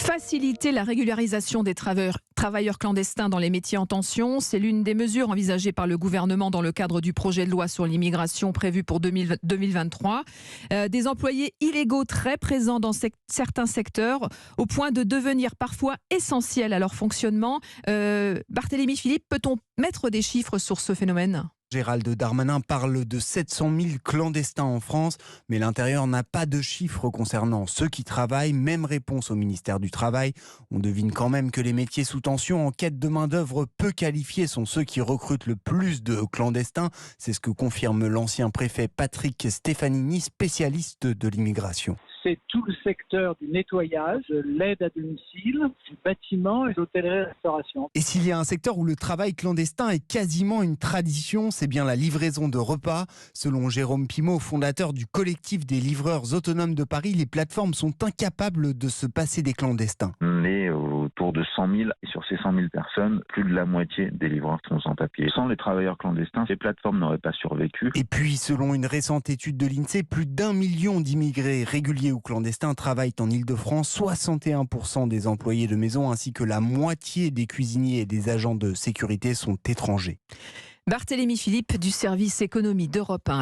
Faciliter la régularisation des travailleurs clandestins dans les métiers en tension, c'est l'une des mesures envisagées par le gouvernement dans le cadre du projet de loi sur l'immigration prévu pour 2023. Des employés illégaux très présents dans certains secteurs, au point de devenir parfois essentiels à leur fonctionnement. Barthélémy Philippe, peut-on mettre des chiffres sur ce phénomène ? Gérald Darmanin parle de 700 000 clandestins en France, mais l'Intérieur n'a pas de chiffres concernant ceux qui travaillent. Même réponse au ministère du Travail. On devine quand même que les métiers sous tension en quête de main-d'œuvre peu qualifiée sont ceux qui recrutent le plus de clandestins. C'est ce que confirme l'ancien préfet Patrick Stefanini, spécialiste de l'immigration. C'est tout le secteur du nettoyage, l'aide à domicile, du bâtiment et l'hôtellerie-restauration. Et s'il y a un secteur où le travail clandestin est quasiment une tradition, c'est bien la livraison de repas. Selon Jérôme Pimaud, fondateur du collectif des livreurs autonomes de Paris, les plateformes sont incapables de se passer des clandestins. On est autour de 100 000 et sur ces 100 000 personnes, plus de la moitié des livreurs sont sans papier. Sans les travailleurs clandestins, ces plateformes n'auraient pas survécu. Et puis, selon une récente étude de l'INSEE, plus d'1 million d'immigrés réguliers ou clandestins travaillent en Ile-de-France. 61% des employés de maison ainsi que la moitié des cuisiniers et des agents de sécurité sont étrangers. Barthélémy Philippe du service économie d'Europe 1.